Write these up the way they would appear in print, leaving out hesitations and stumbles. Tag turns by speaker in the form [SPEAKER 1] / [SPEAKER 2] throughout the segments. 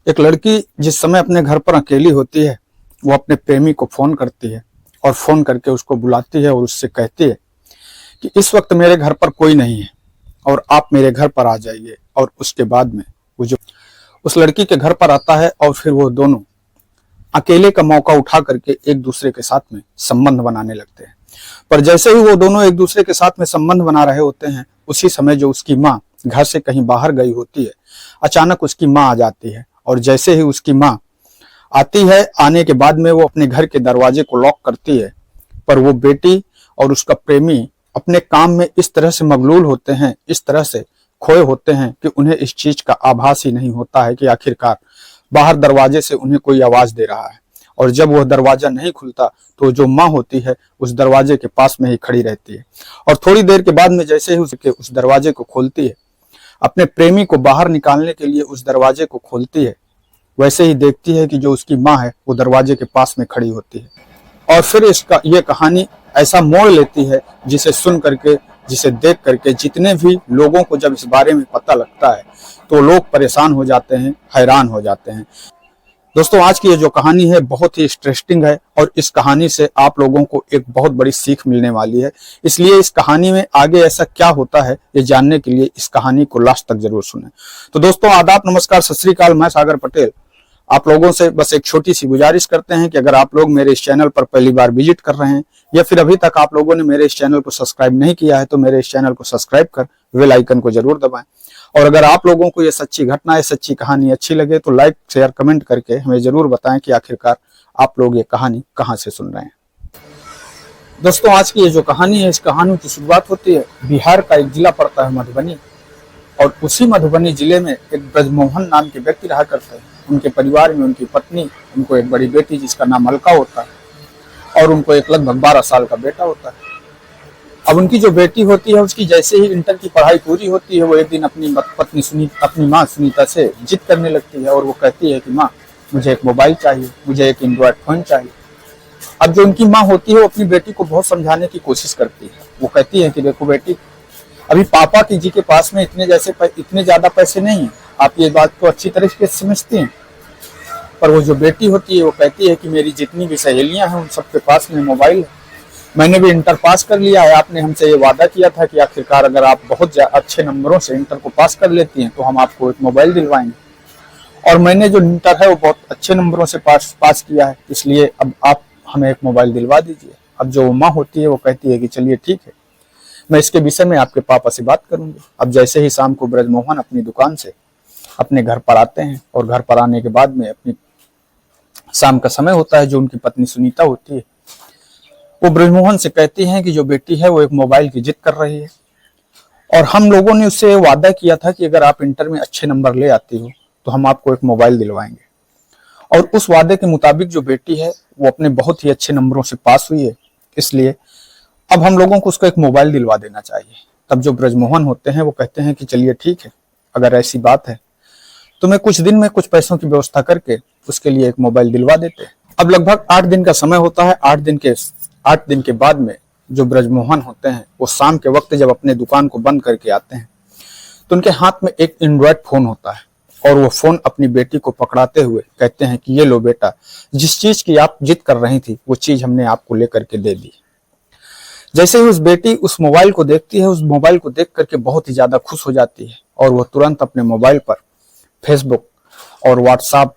[SPEAKER 1] एक लड़की जिस समय अपने घर पर अकेली होती है, वो अपने प्रेमी को फोन करती है और फोन करके उसको बुलाती है और उससे कहती है कि इस वक्त मेरे घर पर कोई नहीं है और आप मेरे घर पर आ जाइए। और उसके बाद में वो जो उस लड़की के घर पर आता है और फिर वो दोनों अकेले का मौका उठा करके एक दूसरे के साथ में संबंध बनाने लगते हैं। पर जैसे ही वो दोनों एक दूसरे के साथ में संबंध बना रहे होते हैं, उसी समय जो उसकी माँ घर से कहीं बाहर गई होती है, अचानक उसकी माँ आ जाती है। और जैसे ही उसकी माँ आती है, आने के बाद में वो अपने घर के दरवाजे को लॉक करती है। पर वो बेटी और उसका प्रेमी अपने काम में इस तरह से मगलूल होते हैं, इस तरह से खोए होते हैं कि उन्हें इस चीज का आभास ही नहीं होता है कि आखिरकार बाहर दरवाजे से उन्हें कोई आवाज दे रहा है। और जब वह दरवाजा नहीं खुलता तो जो माँ होती है उस दरवाजे के पास में ही खड़ी रहती है। और थोड़ी देर के बाद में जैसे ही उसके उस दरवाजे को खोलती है, अपने प्रेमी को बाहर निकालने के लिए उस दरवाजे को खोलती है, वैसे ही देखती है कि जो उसकी माँ है वो दरवाजे के पास में खड़ी होती है। और फिर ये कहानी ऐसा मोड़ लेती है जिसे सुन करके, जिसे देख करके जितने भी लोगों को जब इस बारे में पता लगता है तो लोग परेशान हो जाते हैं, हैरान हो जाते हैं। दोस्तों, आज की ये जो कहानी है बहुत ही इंटरेस्टिंग है और इस कहानी से आप लोगों को एक बहुत बड़ी सीख मिलने वाली है। इसलिए इस कहानी में आगे ऐसा क्या होता है ये जानने के लिए इस कहानी को लास्ट तक जरूर सुनें। तो दोस्तों, आदाब, नमस्कार, सत श्री अकाल। मैं सागर पटेल आप लोगों से बस एक छोटी सी गुजारिश करते हैं कि अगर आप लोग मेरे इस चैनल पर पहली बार विजिट कर रहे हैं या फिर अभी तक आप लोगों ने मेरे इस चैनल को सब्सक्राइब नहीं किया है तो मेरे इस चैनल को सब्सक्राइब कर बेल आइकन को जरूर दबाएं। और अगर आप लोगों को ये सच्ची घटना, ये सच्ची कहानी अच्छी लगे तो लाइक, शेयर, कमेंट करके हमें जरूर बताएं कि आखिरकार आप लोग ये कहानी कहाँ से सुन रहे हैं। दोस्तों, आज की ये जो कहानी है, इस कहानी की शुरुआत होती है बिहार का एक जिला पड़ता है मधुबनी, और उसी मधुबनी जिले में एक ब्रजमोहन नाम के व्यक्ति रहा करते हैं। उनके परिवार में उनकी पत्नी, उनको एक बड़ी बेटी जिसका नाम अलका होता है और उनको एक लगभग 12 साल का बेटा होता है। अब उनकी जो बेटी होती है उसकी जैसे ही इंटर की पढ़ाई पूरी होती है, वो एक दिन अपनी माँ सुनीता से जिद करने लगती है और वो कहती है कि माँ, मुझे एक मोबाइल चाहिए, मुझे एक एंड्रॉयड फोन चाहिए। अब जो उनकी माँ होती है वो अपनी बेटी को बहुत समझाने की कोशिश करती है। वो कहती है कि देखो बेटी, अभी पापा की जी के पास में इतने ज्यादा पैसे नहीं है, आप ये बात को अच्छी तरह से समझती हैं। पर वो जो बेटी होती है वो कहती है कि मेरी जितनी भी सहेलियां हैं उन सबके पास में मोबाइल है, मैंने भी इंटर पास कर लिया है, आपने हमसे ये वादा किया था कि आखिरकार अगर आप बहुत अच्छे नंबरों से इंटर को पास कर लेती हैं तो हम आपको एक मोबाइल दिलवाएंगे। और मैंने जो इंटर है वो बहुत अच्छे नंबरों से पास किया है, इसलिए अब आप हमें एक मोबाइल दिलवा दीजिए। अब जो माँ होती है वो कहती है कि चलिए ठीक है, मैं इसके विषय में आपके पापा से बात करूंगी। अब जैसे ही शाम को ब्रजमोहन अपनी दुकान से अपने घर पर आते हैं और घर पर आने के बाद में अपनी शाम का समय होता है, जो उनकी पत्नी सुनीता होती है वो ब्रजमोहन से कहती हैं कि जो बेटी है वो एक मोबाइल की जिद कर रही है और हम लोगों ने उससे वादा किया था कि अगर आप इंटर में अच्छे नंबर ले आती हो तो हम आपको एक मोबाइल दिलवाएंगे। और उस वादे के मुताबिक जो बेटी है वो अपने बहुत ही अच्छे नंबरों से पास हुई है, इसलिए अब हम लोगों को उसको एक मोबाइल दिलवा देना चाहिए। तब जो ब्रजमोहन होते हैं वो कहते हैं कि चलिए ठीक है, अगर ऐसी बात है तो मैं कुछ दिन में कुछ पैसों की व्यवस्था करके उसके लिए एक मोबाइल दिलवा देते हैं। अब लगभग 8 दिन का समय होता है। 8 दिन के बाद में जो ब्रजमोहन होते हैं वो शाम के वक्त जब अपने दुकान को बंद करके आते हैं तो उनके हाथ में एक एंड्रॉयड फोन होता है और वो फोन अपनी बेटी को पकड़ाते हुए कहते हैं कि ये लो बेटा, जिस चीज की आप जिद कर रही थी वो चीज हमने आपको लेकर के दे दी। जैसे ही उस बेटी उस मोबाइल को देखती है, उस मोबाइल को देख करके बहुत ही ज्यादा खुश हो जाती है और वो तुरंत अपने मोबाइल पर फेसबुक और व्हाट्सएप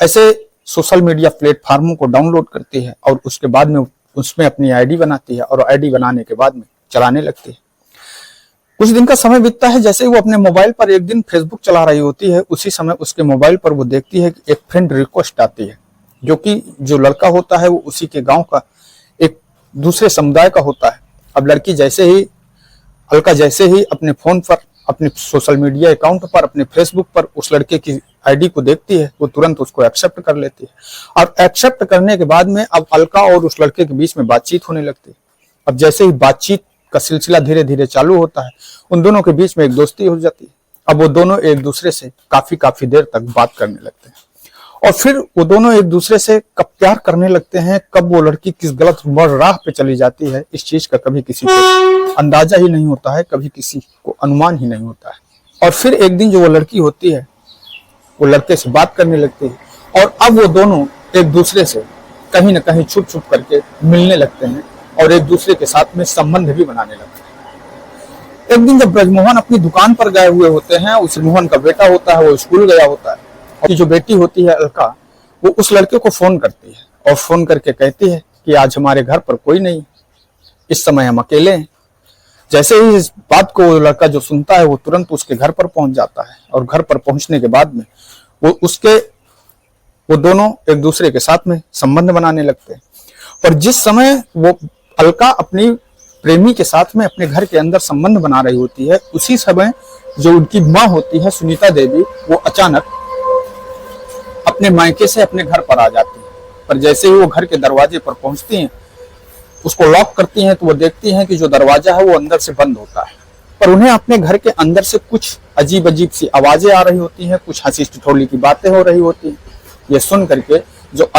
[SPEAKER 1] ऐसे सोशल मीडिया प्लेटफॉर्मों को डाउनलोड करती है और उसके बाद में उसमें अपनी आईडी बनाती है और आईडी बनाने के बाद में चलाने लगती है। कुछ दिन का समय बीतता है। जैसे ही वो अपने मोबाइल पर एक दिन फेसबुक चला रही होती है, उसी समय उसके मोबाइल पर वो देखती है कि एक फ्रेंड रिक्वेस्ट आती है, जो कि जो लड़का होता है वो उसी के गांव का एक दूसरे समुदाय का होता है। अब लड़की अलका जैसे ही अपने फोन पर, अपने सोशल मीडिया अकाउंट पर, अपने फेसबुक पर उस लड़के की आईडी को देखती है, वो तुरंत उसको एक्सेप्ट कर लेती है। और एक्सेप्ट करने के बाद में अब अलका और उस लड़के के बीच में बातचीत होने लगती है। अब जैसे ही बातचीत का सिलसिला धीरे धीरे चालू होता है, उन दोनों के बीच में एक दोस्ती हो जाती है। अब वो दोनों एक दूसरे से काफी देर तक बात करने लगते हैं और फिर वो दोनों एक दूसरे से कब प्यार करने लगते हैं, कब वो लड़की किस गलत राह पे चली जाती है, इस चीज का कभी किसी को अंदाजा ही नहीं होता है, कभी किसी को अनुमान ही नहीं होता है। और फिर एक दिन जो वो लड़की होती है वो लड़के से बात करने लगती है और अब वो दोनों एक दूसरे से कहीं न कहीं छुप छुप करके मिलने लगते हैं और एक दूसरे के साथ में संबंध भी बनाने लगते हैं। एक दिन जब ब्रजमोहन अपनी दुकान पर गए हुए होते हैं, उस मोहन का बेटा होता है वो स्कूल गया होता है और जो बेटी होती है अलका, वो उस लड़के को फोन करती है और फोन करके कहती है कि आज हमारे घर पर कोई नहीं, इस समय हम अकेले हैं। जैसे ही इस बात को वो लड़का जो सुनता है वो तुरंत उसके घर पर पहुंच जाता है और घर पर पहुंचने के बाद में वो दोनों एक दूसरे के साथ में संबंध बनाने लगते हैं। और जिस समय वो अलका अपनी प्रेमी के साथ में अपने घर के अंदर संबंध बना रही होती है, उसी समय जो उनकी माँ होती है सुनीता देवी, वो अचानक अपने मायके से अपने घर पर आ जाती है। पर जैसे ही वो घर के दरवाजे पर पहुंचती हैं, उसको लॉक करती हैं, तो वो देखती हैं कि जो दरवाजा है वो अंदर से बंद होता है। पर उन्हें अपने घर के अंदर से कुछ अजीब अजीब सी आवाजें आ रही होती हैं, कुछ हंसी ठिठोली की बातें हो रही होती हैं। ये सुन करके जो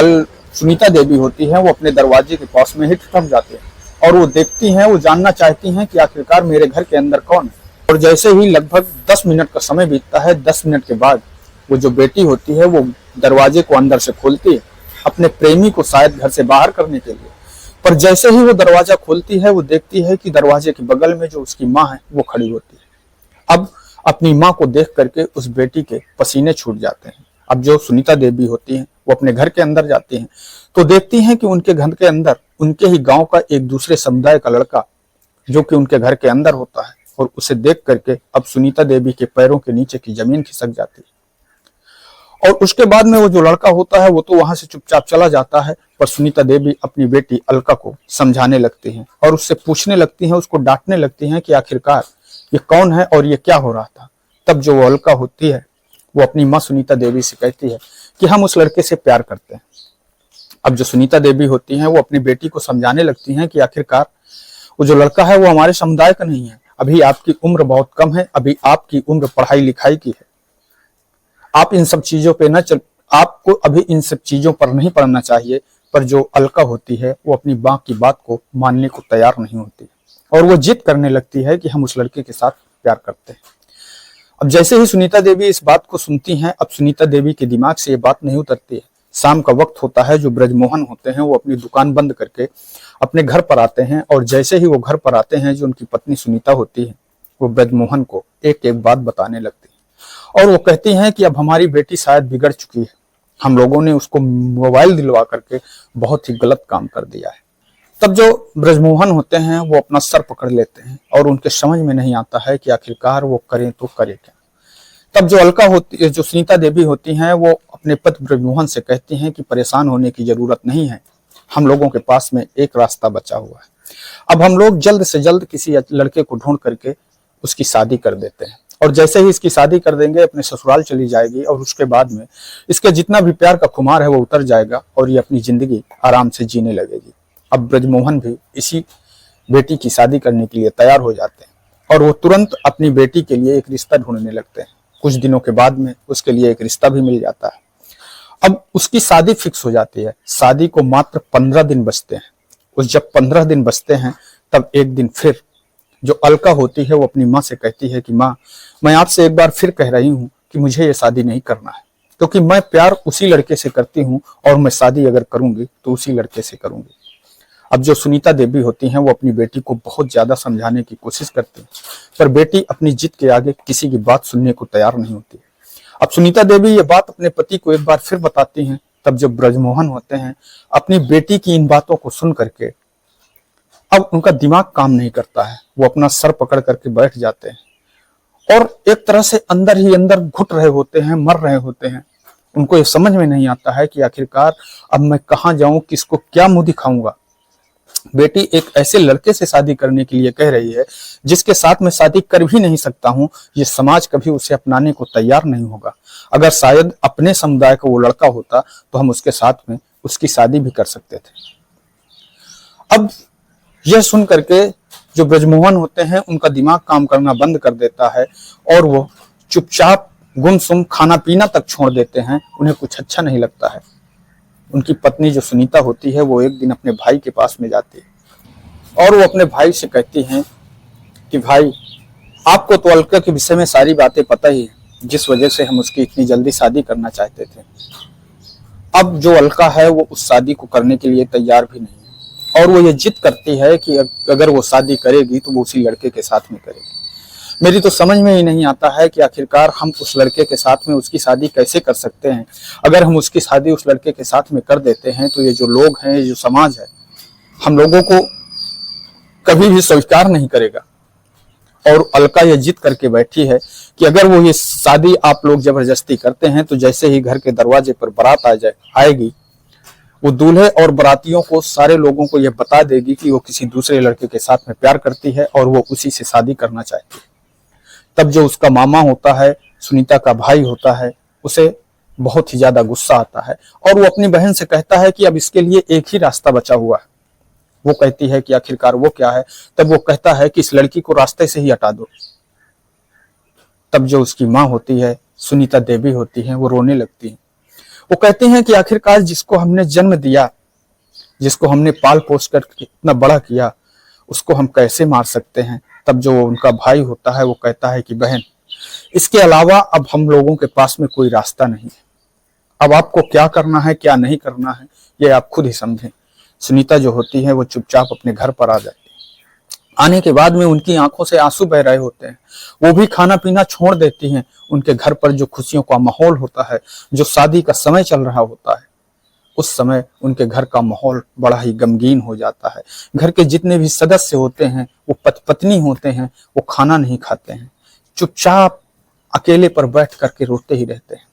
[SPEAKER 1] सुनीता देवी होती है वो अपने दरवाजे के पास में ही ठिठक जाती है और वो देखती हैं, वो जानना चाहती हैं कि आखिरकार मेरे घर के अंदर कौन है। और जैसे ही लगभग 10 मिनट का समय बीतता है, 10 मिनट के बाद वो जो बेटी होती है वो दरवाजे को अंदर से खोलती है अपने प्रेमी को शायद घर से बाहर करने के लिए। पर जैसे ही वो दरवाजा खोलती है, वो देखती है कि दरवाजे के बगल में जो उसकी माँ है वो खड़ी होती है। अब अपनी माँ को देख करके उस बेटी के पसीने छूट जाते हैं। अब जो सुनीता देवी होती हैं वो अपने घर के अंदर जाती हैं तो देखती हैं कि उनके घर के अंदर उनके ही गांव का एक दूसरे समुदाय का लड़का जो कि उनके घर के अंदर होता है, और उसे देख करके अब सुनीता देवी के पैरों के नीचे की जमीन खिसक जाती है। और उसके बाद में वो जो लड़का होता है वो तो वहां से चुपचाप चला जाता है, पर सुनीता देवी अपनी बेटी अलका को समझाने लगती हैं और उससे पूछने लगती हैं, उसको डांटने लगती हैं कि आखिरकार ये कौन है और ये क्या हो रहा था। तब जो वो अलका होती है वो अपनी माँ सुनीता देवी से कहती है कि हम उस लड़के से प्यार करते हैं। अब जो सुनीता देवी होती हैं वो अपनी बेटी को समझाने लगती हैं कि आखिरकार वो जो लड़का है वो हमारे समुदाय का नहीं है, अभी आपकी उम्र बहुत कम है, अभी आपकी उम्र पढ़ाई लिखाई की है, आप इन सब चीजों पे न चल, आपको अभी इन सब चीजों पर नहीं पड़ना चाहिए। पर जो अलका होती है वो अपनी माँ की बात को मानने को तैयार नहीं होती और वो जिद करने लगती है कि हम उस लड़के के साथ प्यार करते हैं। अब जैसे ही सुनीता देवी इस बात को सुनती हैं, अब सुनीता देवी के दिमाग से ये बात नहीं उतरती है। शाम का वक्त होता है, जो ब्रजमोहन होते हैं वो अपनी दुकान बंद करके अपने घर पर आते हैं और जैसे ही वो घर पर आते हैं, जो उनकी पत्नी सुनीता होती है वो ब्रजमोहन को एक एक बात बताने लगती है और वो कहती हैं कि अब हमारी बेटी शायद बिगड़ चुकी है, हम लोगों ने उसको मोबाइल दिलवा करके बहुत ही गलत काम कर दिया है। तब जो ब्रजमोहन होते हैं वो अपना सर पकड़ लेते हैं और उनके समझ में नहीं आता है कि आखिरकार वो करें तो करे क्या। तब जो अलका होती है, जो सुनीता देवी होती हैं, वो अपने पति ब्रजमोहन से कहती हैं कि परेशान होने की जरूरत नहीं है, हम लोगों के पास में एक रास्ता बचा हुआ है। अब हम लोग जल्द से जल्द किसी लड़के को ढूंढ करके उसकी शादी कर देते हैं और जैसे ही इसकी शादी कर देंगे अपने ससुराल चली जाएगी और उसके बाद में इसके जितना भी प्यार का खुमार है वो उतर जाएगा और ये अपनी जिंदगी आराम से जीने लगेगी। अब ब्रजमोहन भी इसी बेटी की शादी करने के लिए तैयार हो जाते हैं और वो तुरंत अपनी बेटी के लिए एक रिश्ता ढूंढने लगते हैं। कुछ दिनों के बाद में उसके लिए एक रिश्ता भी मिल जाता है। अब उसकी शादी फिक्स हो जाती है। शादी को मात्र 15 दिन बचते हैं। उस जब 15 दिन बचते हैं तब एक दिन फिर जो अलका होती है वो अपनी माँ से कहती है कि माँ, मैं आपसे एक बार फिर कह रही हूँ कि मुझे ये शादी नहीं करना है, क्योंकि मैं प्यार उसी लड़के से करती हूँ और मैं शादी अगर करूंगी तो उसी लड़के से करूंगी। अब जो सुनीता देवी होती हैं वो अपनी बेटी को बहुत ज्यादा समझाने की कोशिश करती हैं, पर बेटी अपनी जिद के आगे किसी की बात सुनने को तैयार नहीं होती। अब सुनीता देवी ये बात अपने पति को एक बार फिर बताती हैं। तब जब ब्रजमोहन होते हैं अपनी बेटी की इन बातों को सुन करके अब उनका दिमाग काम नहीं करता है, वो अपना सर पकड़ करके बैठ जाते हैं और एक तरह से अंदर ही अंदर घुट रहे होते हैं, मर रहे होते हैं। उनको ये समझ में नहीं आता है कि आखिरकार अब मैं कहाँ जाऊं, किसको क्या मुंह दिखाऊंगा। बेटी एक ऐसे लड़के से शादी करने के लिए कह रही है जिसके साथ मैं शादी कर भी नहीं सकता हूं। ये समाज कभी उसे अपनाने को तैयार नहीं होगा। अगर शायद अपने समुदाय का वो लड़का होता तो हम उसके साथ में उसकी शादी भी कर सकते थे। अब यह सुन करके जो ब्रजमोहन होते हैं उनका दिमाग काम करना बंद कर देता है और वो चुपचाप गुमसुम खाना पीना तक छोड़ देते हैं। उन्हें कुछ अच्छा नहीं लगता है। उनकी पत्नी जो सुनीता होती है वो एक दिन अपने भाई के पास में जाती है और वो अपने भाई से कहती हैं कि भाई, आपको तो अलका के विषय में सारी बातें पता ही है, जिस वजह से हम उसकी इतनी जल्दी शादी करना चाहते थे। अब जो अलका है वो उस शादी को करने के लिए तैयार भी नहीं है, और वो ये जिद करती है कि अगर वो शादी करेगी तो वो उसी लड़के के साथ में करेगी। मेरी तो समझ में ही नहीं आता है कि आखिरकार हम उस लड़के के साथ में उसकी शादी कैसे कर सकते हैं। अगर हम उसकी शादी उस लड़के के साथ में कर देते हैं तो ये जो लोग हैं, ये जो समाज है, हम लोगों को कभी भी स्वीकार नहीं करेगा। और अलका ये जिद करके बैठी है कि अगर वो ये शादी आप लोग जबरदस्ती करते हैं तो जैसे ही घर के दरवाजे पर बारात आएगी, वो दूल्हे और बारातियों को, सारे लोगों को ये बता देगी कि वो किसी दूसरे लड़के के साथ में प्यार करती है और वो उसी से शादी करना चाहती है। तब जो उसका मामा होता है, सुनीता का भाई होता है, उसे बहुत ही ज्यादा गुस्सा आता है और वो अपनी बहन से कहता है कि अब इसके लिए एक ही रास्ता बचा हुआ है। वो कहती है कि आखिरकार वो क्या है। तब वो कहता है कि इस लड़की को रास्ते से ही हटा दो। तब जो उसकी माँ होती है, सुनीता देवी होती है, वो रोने लगती है। वो कहती हैं कि आखिरकार जिसको हमने जन्म दिया, जिसको हमने पाल पोस कर इतना बड़ा किया, उसको हम कैसे मार सकते हैं। तब जो उनका भाई होता है वो कहता है कि बहन, इसके अलावा अब हम लोगों के पास में कोई रास्ता नहीं है। अब आपको क्या करना है, क्या नहीं करना है, ये आप खुद ही समझें। सुनीता जो होती है वो चुपचाप अपने घर पर आ जाती है। आने के बाद में उनकी आंखों से आंसू बह रहे होते हैं। वो भी खाना पीना छोड़ देती हैं। उनके घर पर जो खुशियों का माहौल होता है, जो शादी का समय चल रहा होता है, उस समय उनके घर का माहौल बड़ा ही गमगीन हो जाता है। घर के जितने भी सदस्य होते हैं, वो पत्नी होते हैं, वो खाना नहीं खाते हैं, चुपचाप अकेले पर बैठ करके रोते ही रहते हैं।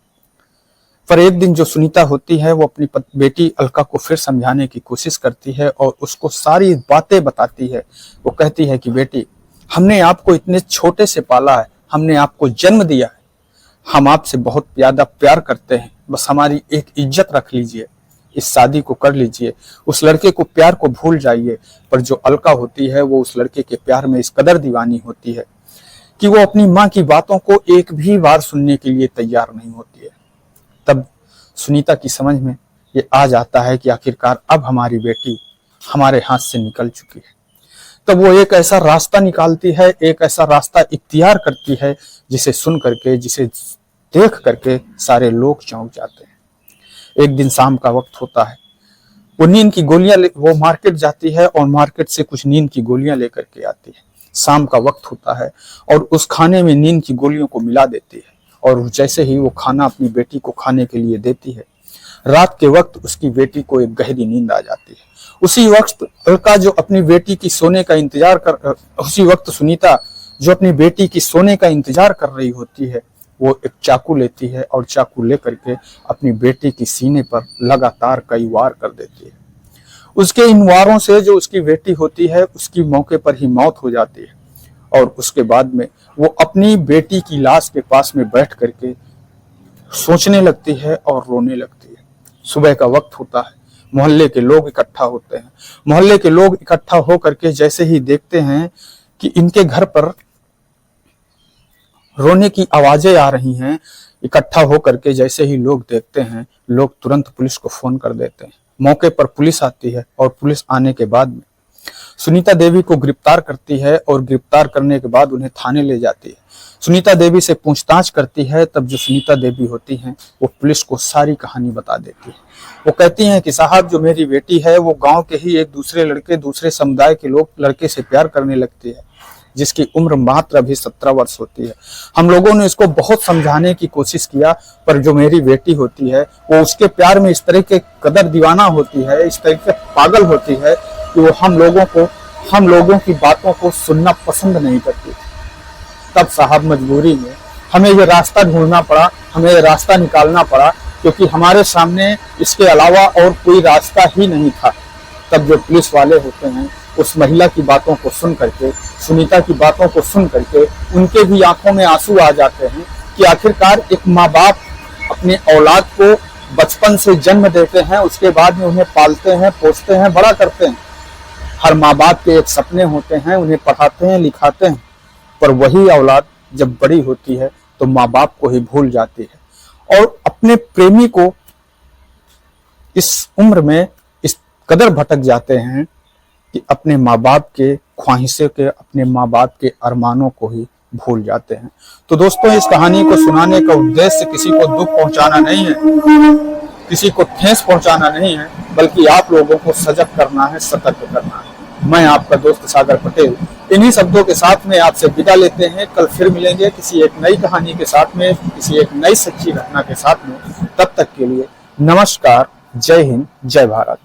[SPEAKER 1] पर एक दिन जो सुनीता होती है वो अपनी बेटी अलका को फिर समझाने की कोशिश करती है और उसको सारी बातें बताती है। वो कहती है कि बेटी, हमने आपको इतने छोटे से पाला है, हमने आपको जन्म दिया है, हम आपसे बहुत ज्यादा प्यार करते हैं, बस हमारी एक इज्जत रख लीजिए, इस शादी को कर लीजिए, उस लड़के को प्यार को भूल जाइए। पर जो अलका होती है वो उस लड़के के प्यार में इस कदर दीवानी होती है कि वो अपनी माँ की बातों को एक भी बार सुनने के लिए तैयार नहीं होती है। तब सुनीता की समझ में ये आ जाता है कि आखिरकार अब हमारी बेटी हमारे हाथ से निकल चुकी है। तब वो एक ऐसा रास्ता निकालती है, एक ऐसा रास्ता इख्तियार करती है जिसे सुन करके, जिसे देख करके सारे लोग चौंक जाते हैं। एक दिन शाम का वक्त होता है। वो नींद की गोलियां वो मार्केट जाती है और मार्केट से कुछ नींद की गोलियां लेकर के आती है। शाम का वक्त होता है और उस खाने में नींद की गोलियों को मिला देती है और जैसे ही वो खाना अपनी बेटी को खाने के लिए देती है, रात के वक्त उसकी बेटी को एक गहरी नींद आ जाती है। उसी वक्त अलका जो अपनी बेटी की सोने का इंतजार कर उसी वक्त सुनीता जो अपनी बेटी की सोने का इंतजार कर रही होती है, वो एक चाकू लेती है और चाकू लेकर के अपनी बेटी की सीने पर लगातार कई वार कर देती है। उसके इन वारों से जो उसकी बेटी होती है उसकी मौके पर ही मौत हो जाती है और उसके बाद में वो अपनी बेटी की लाश के पास में बैठ करके सोचने लगती है और रोने लगती है। सुबह का वक्त होता है, मोहल्ले के लोग इकट्ठा होते हैं। मोहल्ले के लोग इकट्ठा हो करके जैसे ही देखते हैं कि इनके घर पर रोने की आवाजें आ रही हैं, इकट्ठा हो करके जैसे ही लोग देखते हैं, लोग तुरंत पुलिस को फोन कर देते हैं। मौके पर पुलिस आती है और पुलिस आने के बाद में सुनीता देवी को गिरफ्तार करती है और गिरफ्तार करने के बाद उन्हें थाने ले जाती है। सुनीता देवी से पूछताछ करती है। तब जो सुनीता देवी होती हैं वो पुलिस को सारी कहानी बता देती है। वो कहती हैं कि साहब, जो मेरी बेटी है वो गांव के ही एक दूसरे समुदाय के लड़के से प्यार करने लगती है, जिसकी उम्र मात्र अभी 17 वर्ष होती है। हम लोगों ने इसको बहुत समझाने की कोशिश किया, पर जो मेरी बेटी होती है वो उसके प्यार में इस तरह के कदर दीवाना होती है, इस तरह के पागल होती है कि वो हम लोगों की बातों को सुनना पसंद नहीं करती। तब साहब मजबूरी में हमें ये रास्ता ढूंढना पड़ा, हमें ये रास्ता निकालना पड़ा, क्योंकि हमारे सामने इसके अलावा और कोई रास्ता ही नहीं था। तब जो पुलिस वाले होते हैं उस महिला की बातों को सुन करके, सुनीता की बातों को सुन करके उनके भी आंखों में आंसू आ जाते हैं कि आखिरकार एक माँ बाप अपने औलाद को बचपन से जन्म देते हैं, उसके बाद में उन्हें पालते हैं, पोसते हैं, बड़ा करते हैं। हर माँ बाप के एक सपने होते हैं, उन्हें पढ़ाते हैं, लिखाते हैं, पर वही औलाद जब बड़ी होती है तो माँ बाप को ही भूल जाती है और अपने प्रेमी को इस उम्र में इस कदर भटक जाते हैं कि अपने माँ बाप के ख्वाहिशों के, अपने माँ बाप के अरमानों को ही भूल जाते हैं। तो दोस्तों, इस कहानी को सुनाने का उद्देश्य किसी को दुख पहुंचाना नहीं है, किसी को ठेस पहुंचाना नहीं है, बल्कि आप लोगों को सजग करना है, सतर्क करना है। मैं आपका दोस्त सागर पटेल इन्हीं शब्दों के साथ में आपसे विदा लेते हैं। कल फिर मिलेंगे किसी एक नई कहानी के साथ में, किसी एक नई सच्ची घटना के साथ में। तब तक के लिए नमस्कार, जय हिंद, जय भारत।